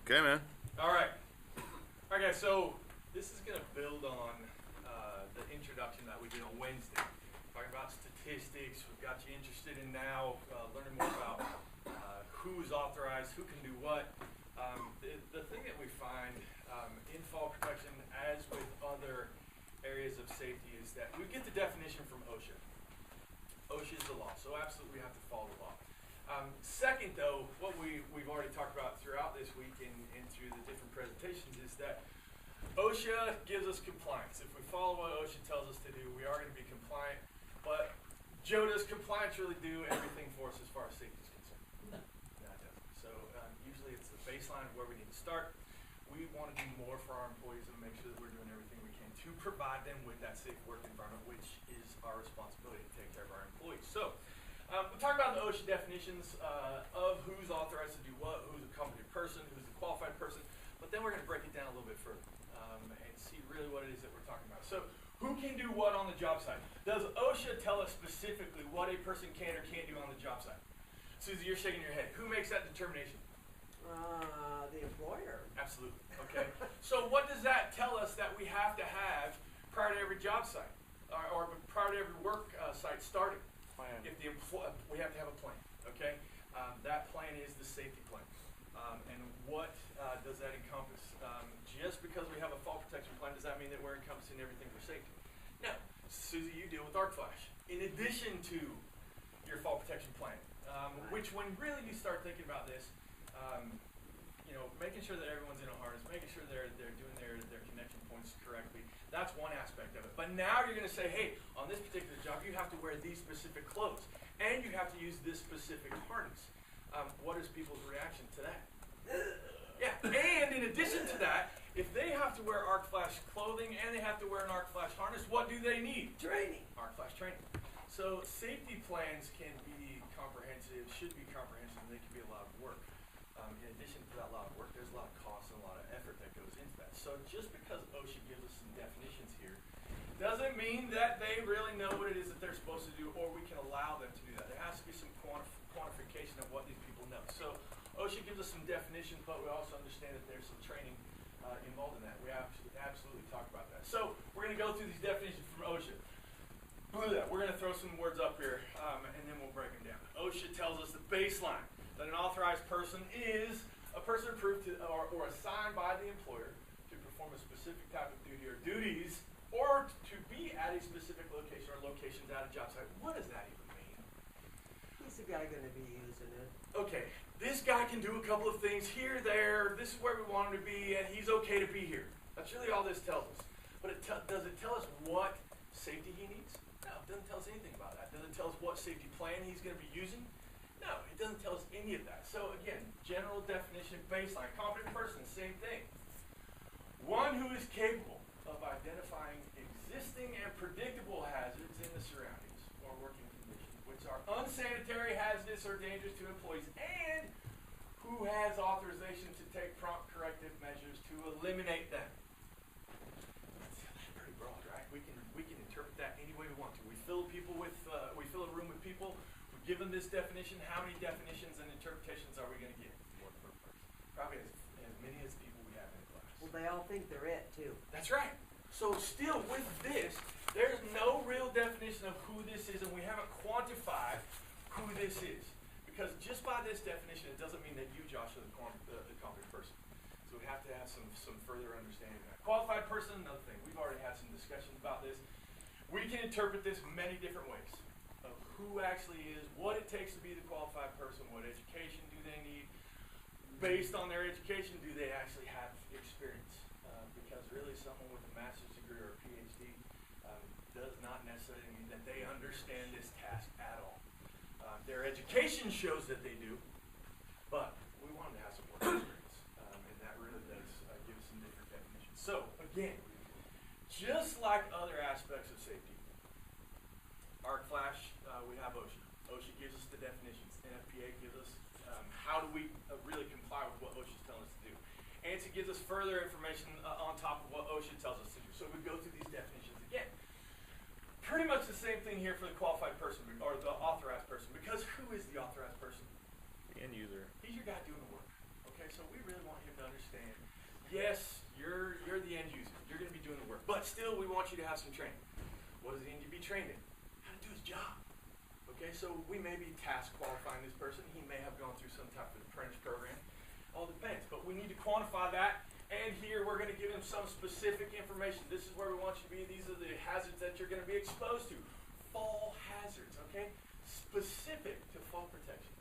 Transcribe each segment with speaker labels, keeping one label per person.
Speaker 1: Okay, man.
Speaker 2: All right. All right, guys. So this is going to build on the introduction that we did on Wednesday. Talking about statistics. We've got you interested in now learning more about who's authorized, who can do what. The thing that we find in fall protection, as with other areas of safety, is that we get the definition from OSHA. OSHA is the law, so absolutely we have to follow the law. Second, though, what we've already talked about throughout this week and through the different presentations is that OSHA gives us compliance. If we follow what OSHA tells us to do, we are going to be compliant. But Joe, does compliance really do everything for us as far as safety is concerned? No. No, it doesn't. So usually it's the baseline of where we need to start. We want to do more for our employees and make sure that we're doing everything we can to provide them with that safe work environment, which is our responsibility to take care of our employees. So we'll talk about the OSHA definitions of who's authorized to do what, who's a competent person, who's a qualified person, but then we're going to break it down a little bit further and see really what it is that we're talking about. So who can do what on the job site? Does OSHA tell us specifically what a person can or can't do on the job site? Susie, you're shaking your head. Who makes that determination?
Speaker 3: The employer.
Speaker 2: Absolutely. Okay. So what does that tell us that we have to have prior to every job site or prior to every work site starting?
Speaker 1: Plan.
Speaker 2: If the we have to have a plan. Okay. That plan is the safety plan. And what does that encompass? Just because we have a fall protection plan, does that mean that we're encompassing everything for safety? No. Susie, you deal with arc flash. In addition to your fall protection plan, which when really you start thinking about this, making sure that everyone's in a harness, making sure they're doing their connection points correctly, that's one aspect of it. But now you're going to say, hey, on this particular job, you have to wear these specific clothes, and you have to use this specific harness. What is people's reaction to that? Yeah, and in addition to that, if they have to wear arc flash clothing and they have to wear an arc flash harness, what do they need?
Speaker 3: Training.
Speaker 2: Arc flash training. So safety plans can be comprehensive, should be comprehensive, and they can be a lot of work. In addition to that lot of work, there's a lot of cost and a lot of effort that goes into that. So just because OSHA gives us some definitions here, doesn't mean that they really know what it is that they're supposed to do, or we can allow them to do that. There has to be some quantification of what these people know. So OSHA gives us some definitions, but we also understand that there's some training involved in that. We absolutely talk about that. So we're going to go through these definitions from OSHA. We're going to throw some words up here, and then we'll break them down. OSHA tells us the baseline, that an authorized person is a person approved to, or assigned by the employer to perform a specific type of duty or duties, or to be at a specific location or locations at a job site. What does that even mean?
Speaker 3: He's the guy going to be using it.
Speaker 2: Okay, this guy can do a couple of things here, there. This is where we want him to be, and he's okay to be here. That's really all this tells us. But does it tell us what safety he needs? No, it doesn't tell us anything about that. Does it tell us what safety plan he's going to be using? No, it doesn't tell us any of that. So again, general definition, baseline. Competent person, same thing. One who is capable of identifying existing and predictable hazards in the surroundings or working conditions, which are unsanitary, hazardous, or dangerous to employees, and who has authorization to take prompt corrective measures to eliminate them. That's pretty broad, right? We can interpret that any way we want to. We fill a room with people. Give them this definition. How many definitions and interpretations are we going to get? Probably as many as people we have in the class.
Speaker 3: Well, they all think they're it, too.
Speaker 2: That's right. So still with this, there's no real definition of who this is, and we haven't quantified who this is. Because just by this definition, it doesn't mean that you, Josh, are the competent person. So we have to have some further understanding of that. Qualified person, another thing. We've already had some discussions about this. We can interpret this many different ways. Of who actually is, what it takes to be the qualified person, what education do they need, based on their education, do they actually have experience? Because really someone with a master's degree or a PhD does not necessarily mean that they understand this task at all. Their education shows that they do, but we want them to have some work experience, and that really does give us some different definitions. So again, just like other aspects of safety, arc flash, we have OSHA. OSHA gives us the definitions. NFPA gives us how do we really comply with what OSHA is telling us to do. ANSI gives us further information on top of what OSHA tells us to do. So we go through these definitions again. Pretty much the same thing here for the qualified person or the authorized person, because who is the authorized person?
Speaker 1: The end user.
Speaker 2: He's your guy doing the work. Okay, so we really want him to understand understand, yes, you're the end user. You're going to be doing the work. But still, we want you to have some training. What does he need to be trained in? How to do his job. Okay, so we may be task qualifying this person. He may have gone through some type of apprentice program. All depends. But we need to quantify that. And here we're going to give him some specific information. This is where we want you to be. These are the hazards that you're going to be exposed to. Fall hazards, okay? Specific to fall protection.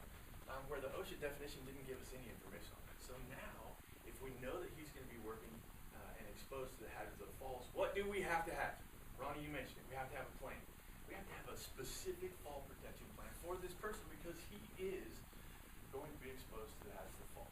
Speaker 2: Where the OSHA definition didn't give us any information on that. So now, if we know that he's going to be working and exposed to the hazards of falls, what do we have to have? Ronnie, you mentioned it. We have to have a plan. We have to have a specific fall protection plan for this person because he is going to be exposed to the hazards of fall.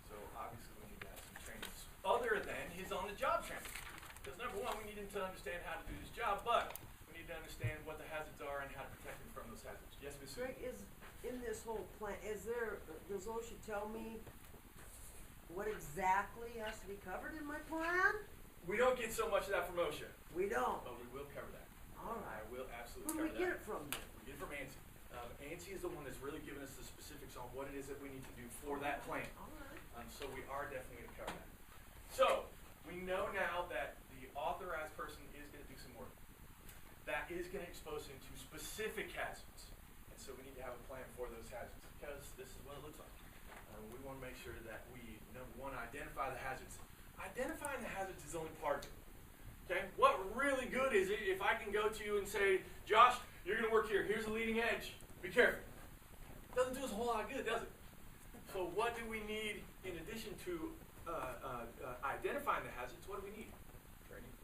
Speaker 2: So obviously we need to have some training other than his on-the-job training. Because number one, we need him to understand how to do his job, but we need to understand what the hazards are and how to protect him from those hazards. Yes, Ms.
Speaker 3: Greg, is in this whole plan, does OSHA tell me what exactly has to be covered in my plan?
Speaker 2: We don't get so much of that from OSHA,
Speaker 3: We don't.
Speaker 2: but we will cover that.
Speaker 3: All
Speaker 2: I
Speaker 3: right.
Speaker 2: will
Speaker 3: Who
Speaker 2: absolutely
Speaker 3: do
Speaker 2: cover
Speaker 3: we
Speaker 2: that.
Speaker 3: get it from then?
Speaker 2: We get it from ANSI. ANSI is the one that's really giving us the specifics on what it is that we need to do for that plan.
Speaker 3: All right.
Speaker 2: So we are definitely going to cover that. So we know now that the authorized person is going to do some work. That is going to expose him to specific hazards. And so we need to have a plan for those hazards because this is what it looks like. We want to make sure that we, number one, identify the hazards. Identifying the hazards is only part of it. Okay? What really good is it if I can go to you and say, Josh, you're going to work here. Here's the leading edge. Be careful. Doesn't do us a whole lot of good, does it? So what do we need in addition to identifying the hazards? What do we need? Training.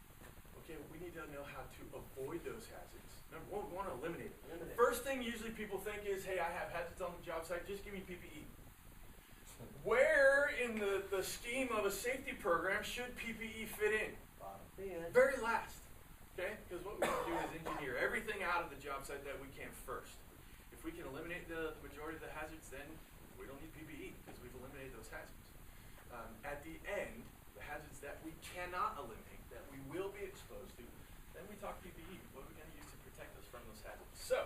Speaker 2: Okay, we need to know how to avoid those hazards. Number one, we want to eliminate it. First thing usually people think is, hey, I have hazards on the job site. Just give me PPE. Where in the scheme of a safety program should PPE fit in? Very last, okay? Because what we want to do is engineer everything out of the job site that we can first. If we can eliminate the majority of the hazards, then we don't need PPE because we've eliminated those hazards. At the end, the hazards that we cannot eliminate, that we will be exposed to, then we talk PPE. What are we going to use to protect us from those hazards? So,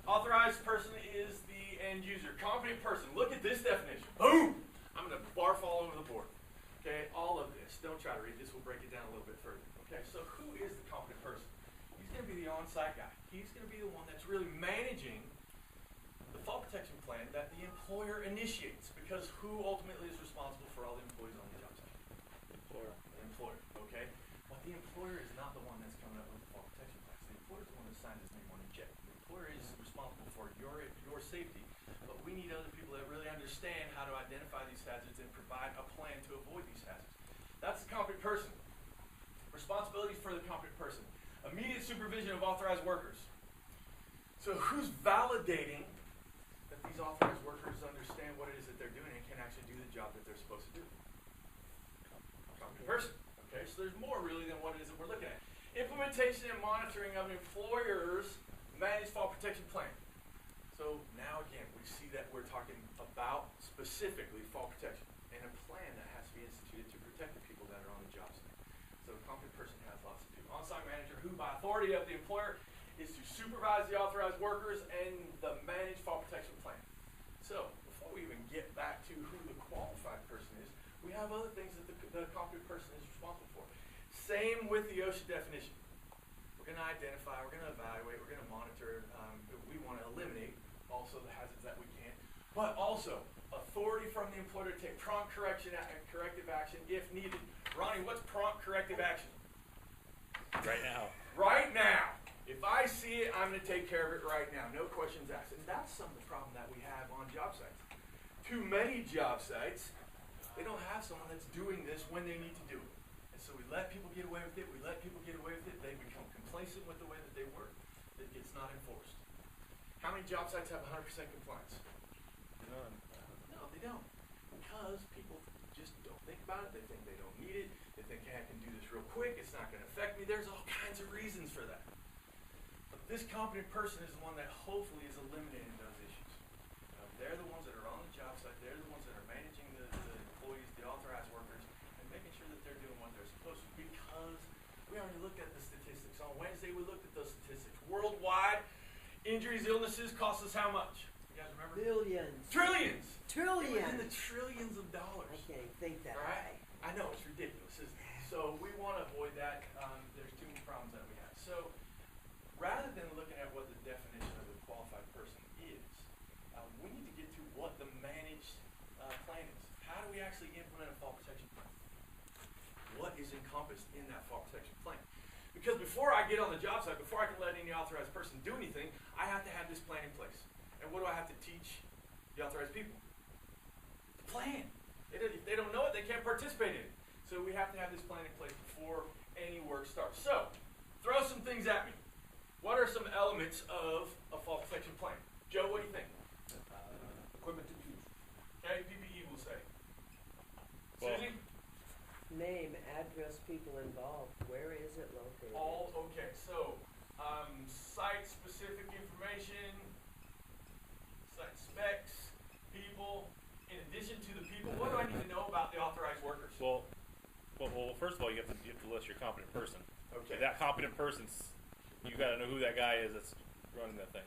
Speaker 2: authorized person is the end user. Competent person. Look at this definition. Boom! I'm going to barf all over the board. Okay, all of this. Don't try to read this. We'll break it down a little bit further. Okay, so who is the competent person? He's going to be the on-site guy. He's going to be the one that's really managing the fall protection plan that the employer initiates. Because who ultimately is responsible for all the employees on the job site?
Speaker 1: Employer.
Speaker 2: The employer. Okay, but the employer is not the one that's coming up with the fall protection plans. The employer is the one that signed his name on the check. The employer is responsible for your safety. But we need other people that really understand how to identify these hazards and provide a plan to avoid these hazards. That's the competent person. Responsibilities for the competent person. Immediate supervision of authorized workers. So who's validating that these authorized workers understand what it is that they're doing and can actually do the job that they're supposed to do? Competent person. Okay, so there's more really than what it is that we're looking at. Implementation and monitoring of an employer's managed fall protection plan. So now again, we see that we're talking about specifically fall protection and a plan that has to be instituted to protect the people that are on the job site. So a competent person has lots to do. On-site manager who by authority of the employer is to supervise the authorized workers and the managed fall protection plan. So before we even get back to who the qualified person is, we have other things that the competent person is responsible for. Same with the OSHA definition. We're going to identify, we're going to evaluate, we're going to monitor, we want to eliminate also the hazards that we can, but also authority from the employer to take prompt corrective action if needed. Ronnie, what's prompt corrective action?
Speaker 1: Right now.
Speaker 2: Right now. If I see it, I'm going to take care of it right now. No questions asked. And that's some of the problem that we have on job sites. Too many job sites, they don't have someone that's doing this when they need to do it. And so we let people get away with it. We let people get away with it. They become complacent with the way that they work. It gets not enforced. How many job sites have 100% compliance?
Speaker 1: None.
Speaker 2: No, they don't. Because people just don't think about it. They think they don't need it. They think, hey, I can do this real quick. It's not going to affect me. There's all kinds of reasons for that. But this competent person is the one that hopefully is eliminating those issues. They're the ones that are on the job site. They're the ones that are managing the employees, the authorized workers, and making sure that they're doing what they're supposed to. Because we already looked at the statistics. On Wednesday, we looked at those statistics. Worldwide, injuries, illnesses cost us how much? You guys remember?
Speaker 3: Billions.
Speaker 2: Trillions.
Speaker 3: Trillions.
Speaker 2: In the trillions of dollars.
Speaker 3: I can't think that
Speaker 2: Right.
Speaker 3: way.
Speaker 2: I know, it's ridiculous, isn't it? So we want to avoid that. There's two problems that we have. So rather than looking at what the definition of a qualified person is, we need to get to what the managed plan is. How do we actually implement a fall protection plan? What is encompassed in that fall protection plan? Because before I get on the job site, before I can let any authorized person do anything, I have to have this plan in place. And what do I have to teach the authorized people? The plan. If they don't know it, they can't participate in it. So we have to have this plan in place before any work starts. So, throw some things at me. What are some elements of a fall protection plan? Joe, what do you think?
Speaker 1: Equipment to use.
Speaker 2: Okay, PPE will say.
Speaker 1: Well,
Speaker 2: Susie?
Speaker 3: Name, address, people involved, where is it located?
Speaker 2: All okay. So, site-specific information, site specs, people. In addition to the people, what do I need to know about the authorized workers?
Speaker 1: Well, first of all, you have to list your competent person.
Speaker 2: Okay.
Speaker 1: If that competent person's, you got to know who that guy is that's running that thing.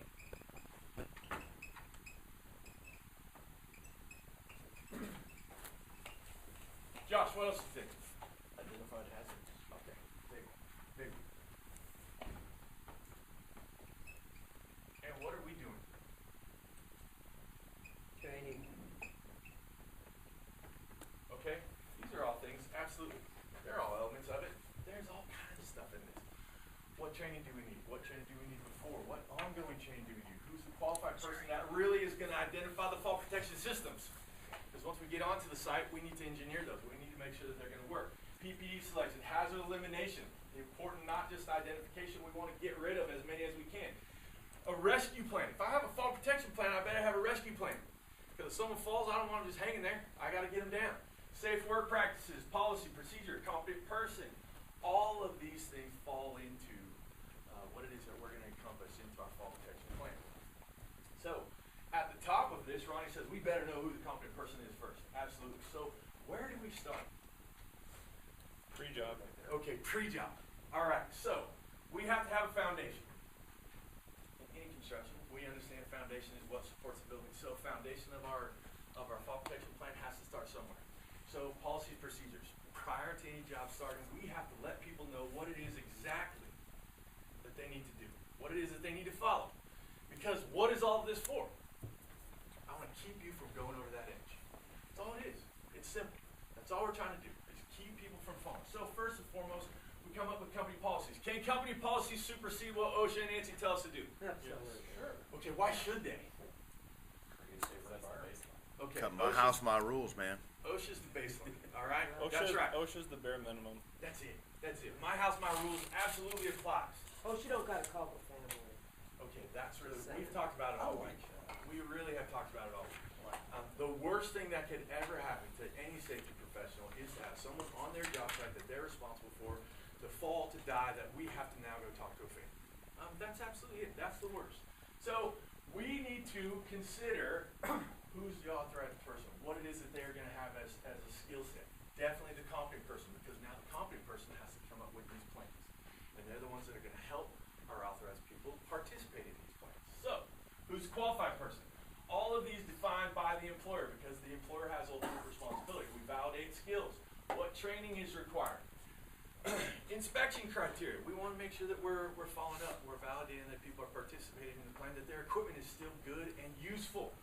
Speaker 2: Josh, what else do you think?
Speaker 1: Identified hazards.
Speaker 2: Okay, big. And what are we doing?
Speaker 3: Training.
Speaker 2: Okay, these are all things, absolutely. They're all elements of it. There's all kinds of stuff in this. What training do we need? What training do we need before? What ongoing training do we need? Who's the qualified person that really is going to identify the fall protection systems? Because once we get onto the site, we need to engineer those. We need to make sure that they're going to work. PPE selection, hazard elimination, important not just identification, we want to get rid of as many as we can. A rescue plan. If I have a fall protection plan, I better have a rescue plan. Because if someone falls, I don't want them just hanging there. I got to get them down. Safe work practices, policy, procedure, competent person. All of these things fall into what it is that we're going to encompass into our fall protection plan. So, at the top of this, Ronnie says we better know who the competent person is first. Absolutely. So, where do we start?
Speaker 1: Pre-job.
Speaker 2: Okay, pre-job. All right. So, we have to have a foundation. In any construction, we understand foundation is what supports the building. So, foundation of our fall protection plan has to start somewhere. So, policies, procedures. Prior to any job starting, we have to let people know what it is exactly that they need to do, what it is that they need to follow. Because what is all of this for? I want to keep you from going over that edge. That's all it is. It's simple. That's all we're trying to do, is keep people from falling. So first and foremost, we come up with company policies. Can company policies supersede what OSHA and Nancy tell us to do?
Speaker 3: Absolutely.
Speaker 1: Sure.
Speaker 2: Okay, why should they?
Speaker 1: Create a safer environment.
Speaker 2: Okay,
Speaker 4: Cut my house, my rules, man.
Speaker 2: OSHA's the baseline, all right?
Speaker 1: OSHA's,
Speaker 2: That's right.
Speaker 1: OSHA's the bare minimum.
Speaker 2: That's it. That's it. My house, my rules absolutely applies.
Speaker 3: Oh, she don't gotta call the family.
Speaker 2: Okay, that's really,
Speaker 3: Second.
Speaker 2: we've talked about it all
Speaker 3: I
Speaker 2: week.
Speaker 3: like that.
Speaker 2: We really have talked about it all week. The worst thing that could ever happen to any safety professional is to have someone on their job site that they're responsible for to fall, to die, that we have to now go talk to a family. That's absolutely it. That's the worst. So we need to consider who's the authorized person, what it is that they're going to have as a skill set. Definitely the competent person, because now the competent person has to come up with these plans. And they're the ones that are going to help our authorized people participate in these plans. So, who's the qualified person? All of these defined by the employer, because the employer has ultimate responsibility. We validate skills. What training is required? Inspection criteria. We want to make sure that we're following up. We're validating that people are participating in the plan, that their equipment is still good and useful.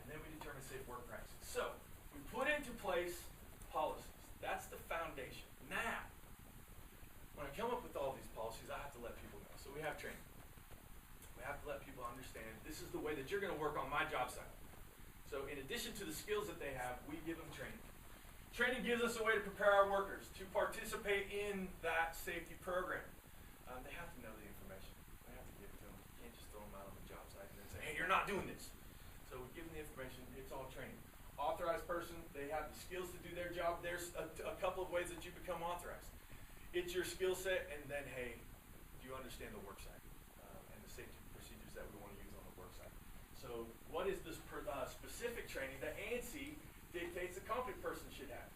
Speaker 2: And then we determine safe work practices. So, we put into place policies. That's the foundation. Now, when I come up with all these policies, I have to let people know. So we have training. We have to let people understand this is the way that you're going to work on my job site. So in addition to the skills that they have, we give them training. Training gives us a way to prepare our workers to participate in that safety program. They have to know the information. We have to give it to them. You can't just throw them out on the job site and then say, hey, you're not doing this. So we give them the information. It's all training. Authorized person, they have the skills to do their job. There's a couple of ways that you become authorized. It's your skill set, and then, hey, do you understand the work site and the safety procedures that we want to use on the work site? So what is this specific training that ANSI dictates a competent person should have?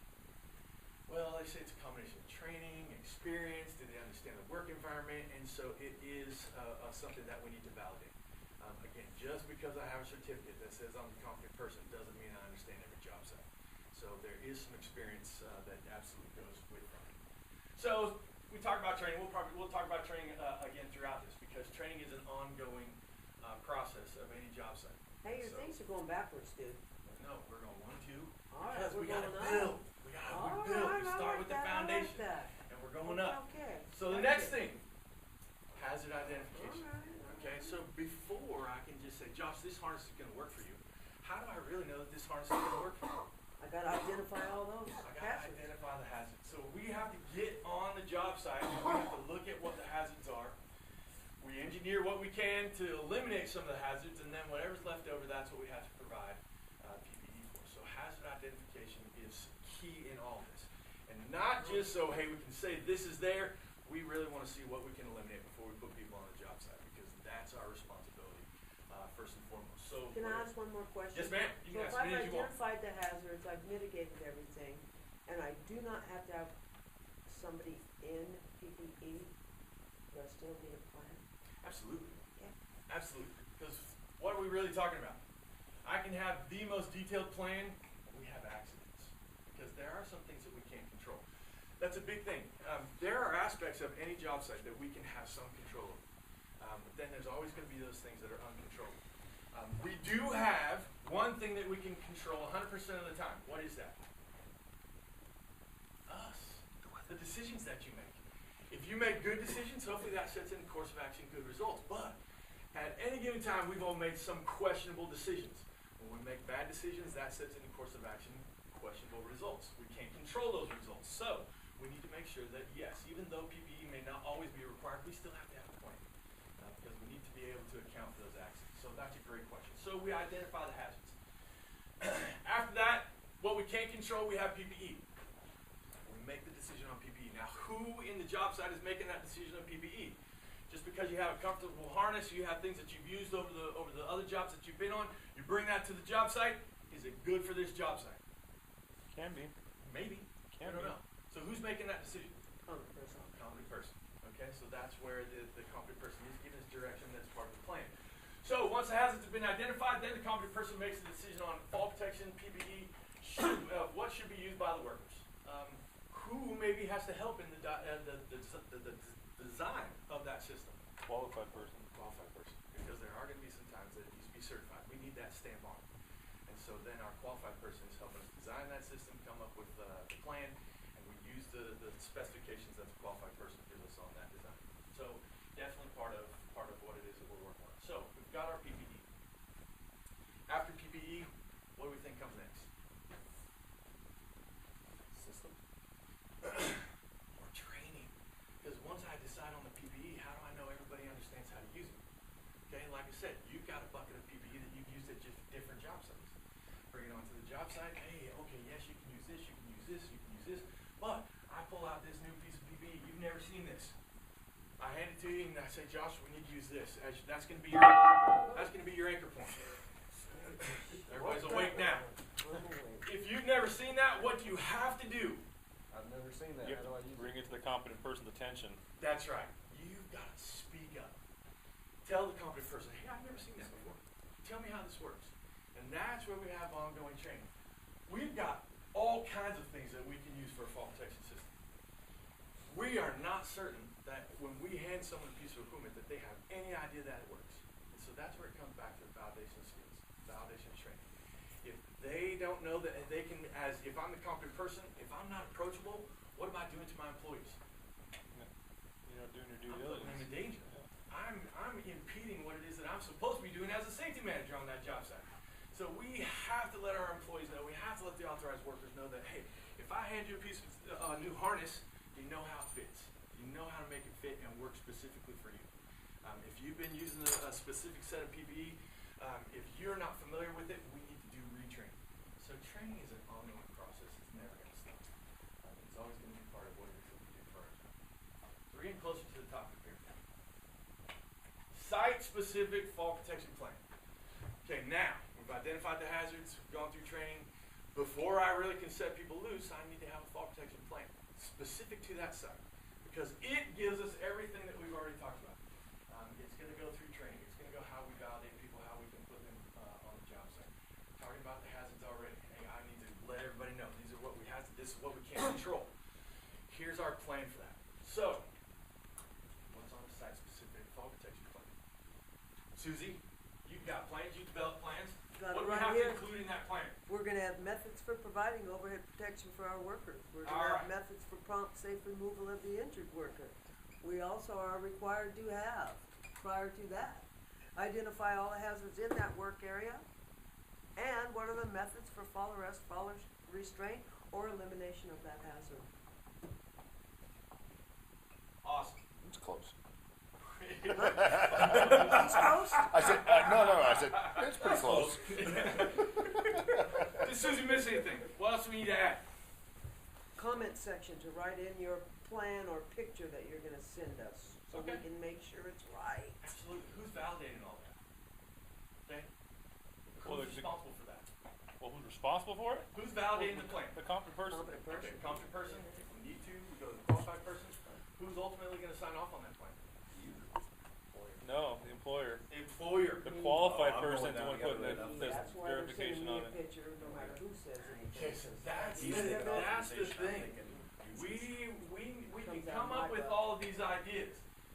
Speaker 2: Well, they say it's a combination of training, experience, do they understand the work environment, and so it is something that we need to validate. Again, just because I have a certificate that says I'm a competent person doesn't mean I understand every job site. So there is some experience that absolutely goes with that. So we talk about training. We'll talk about training again throughout this, because training is an ongoing process of any job site.
Speaker 3: Hey, your
Speaker 2: So-
Speaker 3: things are going backwards, dude.
Speaker 2: No, we're going 1, 2.
Speaker 3: All right,
Speaker 2: Because
Speaker 3: we're
Speaker 2: we gotta
Speaker 3: going up.
Speaker 2: build. We gotta build. We start with the foundation, and we're going up.
Speaker 3: Okay.
Speaker 2: So the
Speaker 3: Gotcha.
Speaker 2: next thing, hazard identification.
Speaker 3: Alright.
Speaker 2: Okay, so before I can just say, Josh, this harness is going to work for you, how do I really know that this harness is going to work for you?
Speaker 3: I gotta identify all those
Speaker 2: I got to
Speaker 3: hazards.
Speaker 2: identify the hazards. So we have to get on the job site, and we have to look at what the hazards are. We engineer what we can to eliminate some of the hazards, and then whatever's left over, that's what we have to provide PPE for. So hazard identification is key in all this. And not just so, hey, we can say this is there. We really want to see what we can eliminate before we put people on the job site, because that's our responsibility, first and foremost. So
Speaker 3: Can I ask one more question?
Speaker 2: Yes, ma'am. You can
Speaker 3: So if
Speaker 2: ask
Speaker 3: I've
Speaker 2: me as you want.
Speaker 3: identified the hazards, I've mitigated everything, and I do not have to have somebody in PPE, do I still need a plan?
Speaker 2: Absolutely.
Speaker 3: Yeah.
Speaker 2: Absolutely. Because what are we really talking about? I can have the most detailed plan, and we have accidents. Because there are some things that we can't control. That's a big thing. There are aspects of any job site that we can have some control over. But then there's always going to be those things that are uncontrollable. We do have one thing that we can control 100% of the time. What is that? Us. The decisions that you make. If you make good decisions, hopefully that sets in course of action good results. But at any given time, we've all made some questionable decisions. When we make bad decisions, that sets in course of action questionable results. We can't control those results. So we need to make sure that, yes, even though PPE may not always be required, we still have to have a plan. Because we need to be able to account for those accidents. So that's a great question. So we identify the hazards. After that, what we can't control, we have PPE. We make the decision on PPE. Now, who in the job site is making that decision on PPE? Just because you have a comfortable harness, you have things that you've used over the other jobs that you've been on, you bring that to the job site. Is it good for this job site?
Speaker 1: Can be.
Speaker 2: Maybe.
Speaker 1: Can
Speaker 2: I don't
Speaker 1: be.
Speaker 2: know. So who's making that decision?
Speaker 3: Competent person.
Speaker 2: Competent person. Okay, so that's where the competent person is giving us direction. That's part of the plan. So once the hazards have been identified, then the competent person makes the decision on fall protection, PPE, what should be used by the workers. Who maybe has to help in the design of that system?
Speaker 1: Qualified person.
Speaker 2: Qualified person. Because there are going to be some times that it needs to be certified. We need that stamp on it. And so then our qualified person is helping us design that system, come up with the plan, and we use the specifications that the qualified person gives us on that design. So definitely part of what it is that we're working on. So we've got our PPE. After PPE, what do we think comes next?
Speaker 3: System.
Speaker 2: Or training. Because once I decide on the PPE, how do I know everybody understands how to use it? Okay, like I said, you've got a bucket of PPE that you've used at just different job sites. Bring it onto the job site. Hey, okay, yes, you can use this, you can use this, you can use this. But I pull out this new piece of PPE. You've never seen this. I hand it to you and I say, Josh, we need to use this. That's going to be your anchor point. Everybody's awake now. If you've never seen that, what do you have to do?
Speaker 4: I've never seen that.
Speaker 1: You
Speaker 4: How do I use
Speaker 1: bring
Speaker 4: it?
Speaker 1: it to the competent person's attention.
Speaker 2: That's right. You've got to speak up. Tell the competent person, hey, I've never seen that before. Tell me how this works. And that's where we have ongoing training. We've got all kinds of things that we can use for a fall protection system. We are not certain that when we hand someone a piece of equipment that they have any idea that it works. And so that's where it comes back to the validation of skills, validation of training. If they don't know that they can, if I'm the competent person, if I'm not approachable, what am I doing to my employees?
Speaker 1: You're not doing your due
Speaker 2: I'm putting them
Speaker 1: diligence.
Speaker 2: in danger.
Speaker 1: Yeah.
Speaker 2: I'm impeding what it is that I'm supposed to be doing as a safety manager on that job site. So we have to let our employees know, we have to let the authorized workers know that, hey, if I hand you a piece of new harness, you know how it fits. You know how to make it fit and work specifically for you. If you've been using a specific set of PPE, if you're not familiar with it, we need to do retraining. So training is an ongoing process. It's never going to stop. It's always going to be part of what it is that we do for our job. So we're getting closer to the topic here. Site-specific fall protection plan. Okay, now, we've identified the hazards, we've gone through training. Before I really can set people loose, I need to have a fall protection plan specific to that site. Because it gives us everything that we've already talked about. It's going to go through training. It's going to go how we validate people, how we can put them on the job site. Talking about the hazards already. Hey, I need to let everybody know this is what we can't control. Here's our plan for that. So, what's on the site-specific fall protection plan? Susie, you've got plans, you developed plans.
Speaker 3: Got
Speaker 2: What
Speaker 3: it
Speaker 2: do we
Speaker 3: right
Speaker 2: have
Speaker 3: here.
Speaker 2: to include in that plan?
Speaker 3: We're gonna have methods for providing overhead protection for our workers. We're gonna
Speaker 2: Alright.
Speaker 3: have methods for prompt, safe removal of the injured worker. We also are required to have, prior to that, identify all the hazards in that work area, and what are the methods for fall arrest, fall restraint, or elimination of that hazard.
Speaker 2: Awesome.
Speaker 4: It's close.
Speaker 3: East Coast?
Speaker 4: I said, no, I said, it's pretty close.
Speaker 2: Did Susie miss anything? What else do we need to add?
Speaker 3: Comment section to write in your plan or picture that you're gonna send us, so we
Speaker 2: Okay.
Speaker 3: can make sure it's right.
Speaker 2: Absolutely. Who's validating all that? Okay.
Speaker 1: Well,
Speaker 2: Who's
Speaker 1: there's
Speaker 2: responsible for that?
Speaker 1: Well, who's responsible for it?
Speaker 2: Who's validating the plan?
Speaker 1: The competent person.
Speaker 3: Competent
Speaker 2: Okay,
Speaker 3: person.
Speaker 2: competent person. If we need to, we go to the qualified person. Who's ultimately going to sign off on that plan?
Speaker 1: No, the employer.
Speaker 2: The employer.
Speaker 1: The qualified
Speaker 5: I'm
Speaker 1: person is
Speaker 5: going
Speaker 1: the
Speaker 5: down
Speaker 1: one
Speaker 5: the
Speaker 1: putting
Speaker 5: other
Speaker 1: the
Speaker 5: way.
Speaker 1: says
Speaker 3: That's why they're
Speaker 1: verification
Speaker 3: sending me
Speaker 1: on
Speaker 3: a
Speaker 1: it.
Speaker 3: picture, no matter who says anything.
Speaker 2: Okay, so that's
Speaker 5: He's
Speaker 2: the,
Speaker 5: thinking
Speaker 2: that's the
Speaker 5: authorization, I'm
Speaker 2: thing.
Speaker 5: thinking
Speaker 2: We can
Speaker 3: Comes out
Speaker 2: come
Speaker 3: my
Speaker 2: up with
Speaker 3: butt.
Speaker 2: all of these ideas.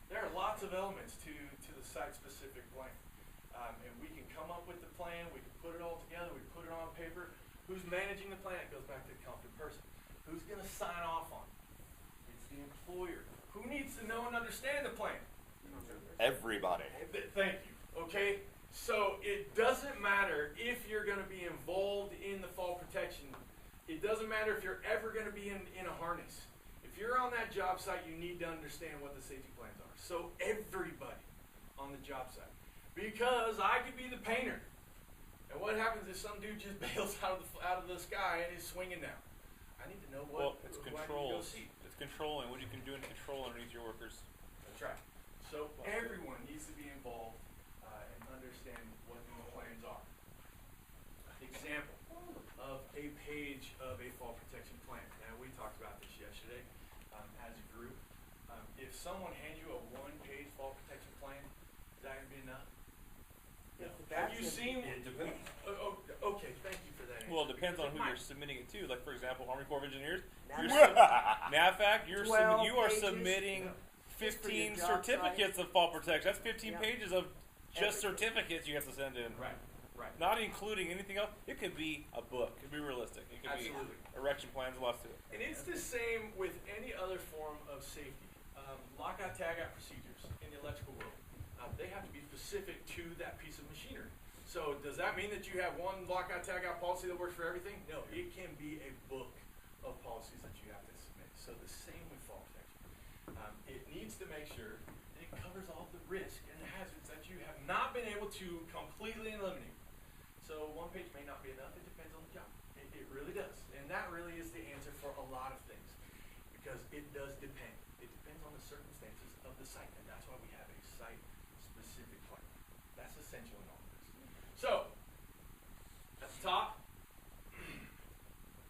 Speaker 2: There are lots of elements to the site-specific plan. And we can come up with the plan, we can put it all together, we put it on paper. Who's managing the plan? It goes back to the competent person. Who's gonna sign off on it? It's the employer. Who needs to know and understand the plan?
Speaker 4: Everybody.
Speaker 2: Thank you. Okay? So it doesn't matter if you're going to be involved in the fall protection. It doesn't matter if you're ever going to be in a harness. If you're on that job site, you need to understand what the safety plans are. So everybody on the job site. Because I could be the painter. And what happens if some dude just bails out of the sky and is swinging down? I need to know
Speaker 1: Well,
Speaker 2: what
Speaker 1: it's
Speaker 2: who I need to go
Speaker 1: controls.
Speaker 2: see.
Speaker 1: It's controlling what you can do in control underneath your workers.
Speaker 2: That's right. So everyone needs to be involved and understand what the plans are. Example of a page of a fall protection plan. Now, we talked about this yesterday as a group. If someone hands you a one-page fall protection plan, is that going to be enough?
Speaker 3: If
Speaker 2: Have
Speaker 3: that's
Speaker 2: you
Speaker 3: it-
Speaker 2: seen?
Speaker 5: It depends.
Speaker 2: Okay, thank you for that.
Speaker 1: Well, it
Speaker 2: answer.
Speaker 1: depends on who
Speaker 2: Mike.
Speaker 1: you're submitting it to. Like, for example, Army Corps of Engineers,
Speaker 3: Now,
Speaker 1: you're
Speaker 3: that's-
Speaker 1: NAVFAC, you
Speaker 3: 12
Speaker 1: are
Speaker 3: pages.
Speaker 1: submitting
Speaker 2: Yeah.
Speaker 3: Just for your
Speaker 1: 15
Speaker 3: job
Speaker 1: certificates of fall protection. That's 15
Speaker 3: Yeah.
Speaker 1: pages of just
Speaker 3: Everything.
Speaker 1: certificates you have to send in.
Speaker 2: Right, right.
Speaker 1: Not including anything else. It could be a book. It could be realistic. It could
Speaker 2: Absolutely.
Speaker 1: be erection plans, lots to it.
Speaker 2: And it's the same with any other form of safety. Lockout, tagout procedures in the electrical world, they have to be specific to that piece of machinery. So does that mean that you have one lockout, tagout policy that works for everything? No, it can be a book of policies that you have to submit. So the same with fall protection. It needs to make sure that it covers all the risk and the hazards that you have not been able to completely eliminate. So one page may not be enough. It depends on the job. It really does. And that really is the answer for a lot of things. Because it does depend. It depends on the circumstances of the site. And that's why we have a site-specific plan. That's essential in all of this. So, at the top,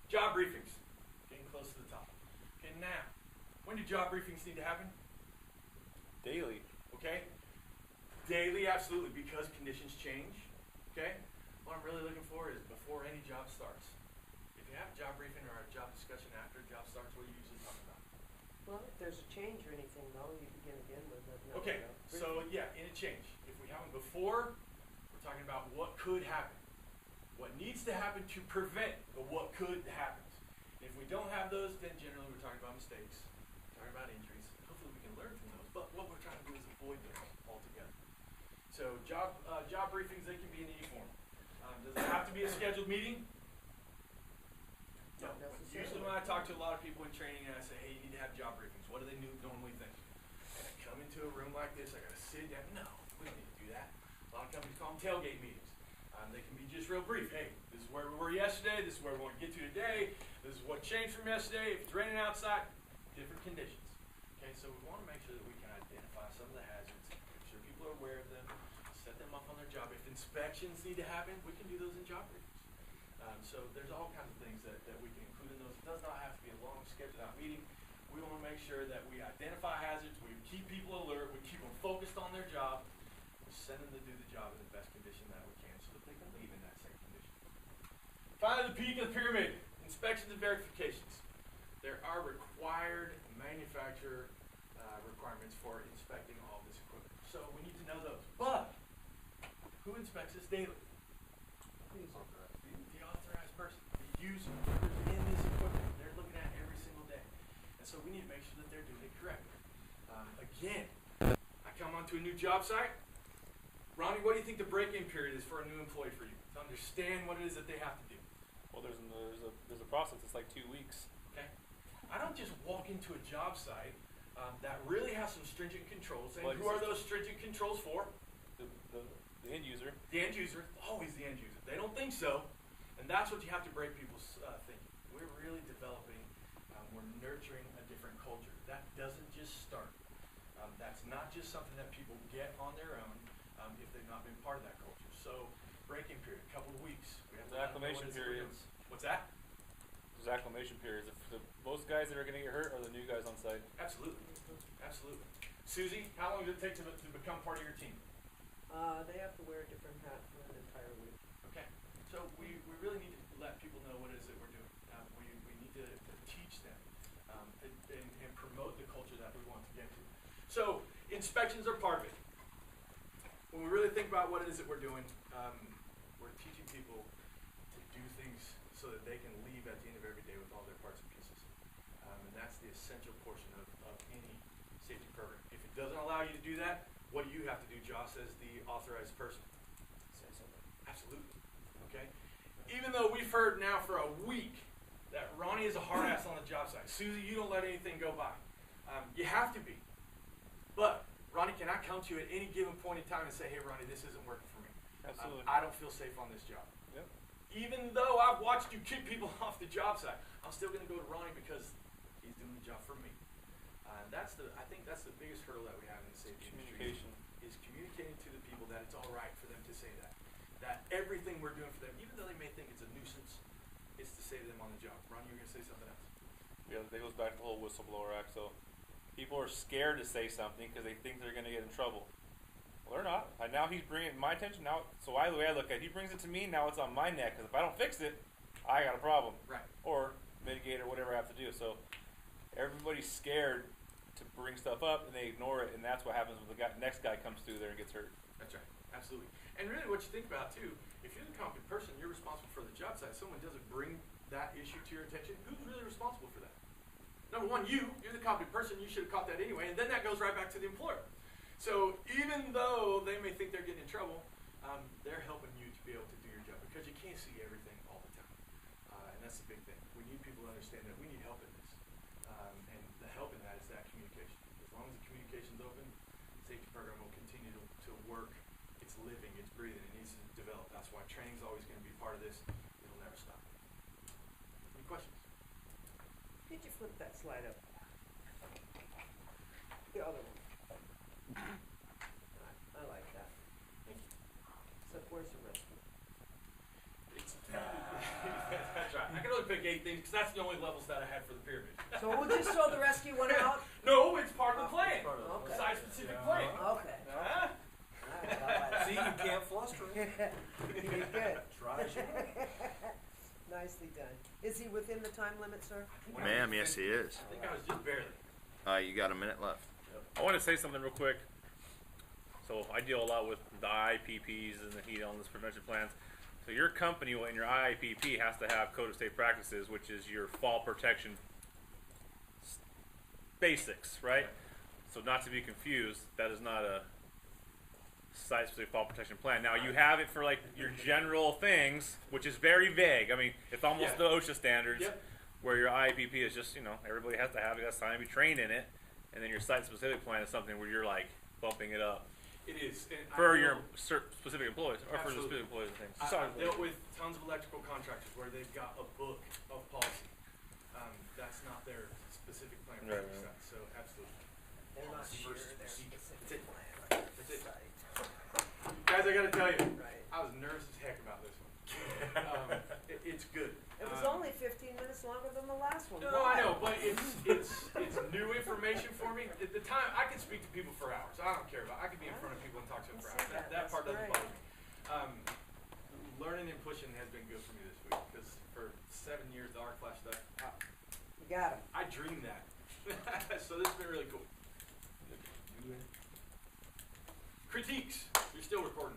Speaker 2: job briefings. Getting close to the top. Okay, now, when do job briefings need to happen?
Speaker 1: Daily.
Speaker 2: Okay? Daily, absolutely, because conditions change. Okay? What I'm really looking for is before any job starts. If you have a job briefing or a job discussion after a job starts, what do you usually talk about?
Speaker 3: Well, if there's a change or anything, though, you begin again with a.
Speaker 2: Okay, so yeah, in a change. If we have them before, we're talking about what could happen. What needs to happen to prevent the what could happens. If we don't have those, then generally we're talking about mistakes, we're talking about injuries. Hopefully we can learn from those, but what we're trying to do is avoid those altogether. So job briefings, they can be in any form. Does it have to be a scheduled meeting? No.
Speaker 3: Not necessarily.
Speaker 2: Usually when I talk to a lot of people in training and I say, hey, you need to have job briefings, what do they normally think? And I come into a room like this, I gotta sit down. No, we don't need to do that. A lot of companies call them tailgate meetings. They can be just real brief. Hey, this is where we were yesterday, this is where we want to get to today, this is what changed from yesterday, if it's raining outside, different conditions. Okay, so we want to make sure that we can identify some of the hazards, make sure people are aware of them, set them up on their job. If inspections need to happen, we can do those in job briefings. So there's all kinds of things that we can include in those. It does not have to be a long, scheduled out meeting. We want to make sure that we identify hazards, we keep people alert, we keep them focused on their job, we send them to do the job in the best condition that we can so that they can leave in that same condition. Finally, the peak of the pyramid, inspections and verifications. there are required manufacturer requirements for inspecting all this equipment. So we need to know those. But who inspects this daily? The authorized person, the user in this equipment. They're looking at it every single day. And so we need to make sure that they're doing it correctly. Again, I come onto a new job site. Ronnie, what do you think the break-in period is for a new employee for you? To understand what it is that they have to do.
Speaker 1: Well, there's a process. It's like 2 weeks.
Speaker 2: Okay? I don't just walk into a job site that really has some stringent controls. And
Speaker 1: Well,
Speaker 2: who are those stringent controls for?
Speaker 1: The end user.
Speaker 2: The end user, always the end user. They don't think so, and that's what you have to break people's thinking. We're really developing, we're nurturing a different culture. That doesn't just start. That's not just something that people get on their own if they've not been part of that culture. So, break-in period, a couple of weeks. We have to let them know
Speaker 1: Acclimation
Speaker 2: what it is that we're
Speaker 1: periods.
Speaker 2: doing. What's that?
Speaker 1: There's acclimation periods. Most guys that are going to get hurt are the new guys on site.
Speaker 2: Absolutely, absolutely. Susie, how long did it take to become part of your team?
Speaker 3: They have to wear a different hat for an entire week.
Speaker 2: Okay, so we really need to let people know what it is that we're doing. We need to teach them and promote the culture that we want to get to. So inspections are part of it. When we really think about what it is that we're doing, we're teaching people to do things so that they can leave at the end of every day with all their parts and pieces. And that's the essential portion of any safety program. If it doesn't allow you to do that, what do you have to do, Josh, as the authorized person?
Speaker 1: Say something.
Speaker 2: Absolutely. Okay? Even though we've heard now for a week that Ronnie is a hard ass on the job site. Susie, you don't let anything go by. You have to be. But, Ronnie, can I come to you at any given point in time and say, hey, Ronnie, this isn't working for me.
Speaker 1: Absolutely.
Speaker 2: I don't feel safe on this job.
Speaker 1: Yep.
Speaker 2: Even though I've watched you kick people off the job site, I'm still going to go to Ronnie because he's doing the job for me. I think that's the biggest hurdle that we have in the safety industry.
Speaker 1: Communication.
Speaker 2: Is communicating to the people that it's all right for them to say that. That everything we're doing for them, even though they may think it's a nuisance, is to save them on the job. Ron, you were going to say something else?
Speaker 1: Yeah, that goes back to the whole whistleblower act. So people are scared to say something because they think they're going to get in trouble. Well, they're not. Now he's bringing it to my attention. Now, so the way I look at it, he brings it to me. Now it's on my neck because if I don't fix it, I got a problem.
Speaker 2: Right.
Speaker 1: Or mitigate or whatever I have to do. So everybody's scared to bring stuff up and they ignore it, and that's what happens when the next guy comes through there and gets hurt.
Speaker 2: That's right. Absolutely. And really what you think about too, if you're the competent person, you're responsible for the job site. Someone doesn't bring that issue to your attention, who's really responsible for that? Number one, you're the competent person, you should have caught that anyway, and then that goes right back to the employer. So even though they may think they're getting in trouble, they're helping you to be able to do your job because you can't see everything all the time. And that's the big thing. We need people to understand that we need help in this. And the help in that is that communication. As long as the communication's open, the safety program will continue to work. It's living, it's breathing, it needs to develop. That's why training's always going to be part of this. It'll never stop. Any questions?
Speaker 3: Could you flip that slide up? The other one. I like that. Except where's the rescue?
Speaker 2: That's right. I can only pick 8 things because that's the only levels that I had for the pyramid.
Speaker 3: So we'll just throw the rescue one out?
Speaker 2: No, it's part of the plan.
Speaker 3: Okay.
Speaker 2: Site-specific plan.
Speaker 3: Okay.
Speaker 2: Huh?
Speaker 5: See, you can't fluster him.
Speaker 3: You did good.
Speaker 5: Try as you
Speaker 3: Nicely done. Is he within the time limit, sir?
Speaker 4: Ma'am, yes, he is.
Speaker 2: I think I was just barely.
Speaker 4: You got a minute left.
Speaker 1: I want to say something real quick. So I deal a lot with the IPPs and the heat illness prevention plans. So your company and your IPP has to have Code of State Practices, which is your fall protection basics, right? So not to be confused, that is not a site-specific fall protection plan. Now you have it for like your general things, which is very vague. I mean, it's almost the OSHA standards, where your IPP is just, everybody has to have it, has time to be trained in it, and then your site-specific plan is something where you're like bumping it up.
Speaker 2: It is. And
Speaker 1: For your specific employees, or for the specific employees and things.
Speaker 2: I've dealt with tons of electrical contractors where they've got a book of policy. That's not their specific plan for
Speaker 1: Right,
Speaker 2: their
Speaker 1: right.
Speaker 2: site, so absolutely.
Speaker 3: They're not
Speaker 2: Policy
Speaker 3: sure
Speaker 2: versus
Speaker 3: their
Speaker 2: procedure.
Speaker 3: specific
Speaker 2: That's it.
Speaker 3: plan.
Speaker 2: That's it.
Speaker 3: Right.
Speaker 2: Guys, I gotta tell you,
Speaker 3: Right.
Speaker 2: I was nervous as heck about this one. It's good.
Speaker 3: It was only 15 minutes longer than the last one.
Speaker 2: No, I know, but it's new information for me. At the time, I can speak to people for hours. I don't care about. I can be in front of people and talk to them for
Speaker 3: I see
Speaker 2: hours. That
Speaker 3: that's
Speaker 2: part doesn't
Speaker 3: great.
Speaker 2: bother me. Learning and pushing has been good for me this week because for 7 years the arc flash stuff,
Speaker 3: You Got 'em.
Speaker 2: I dreamed that. So this has been really cool. Critiques. You're still recording.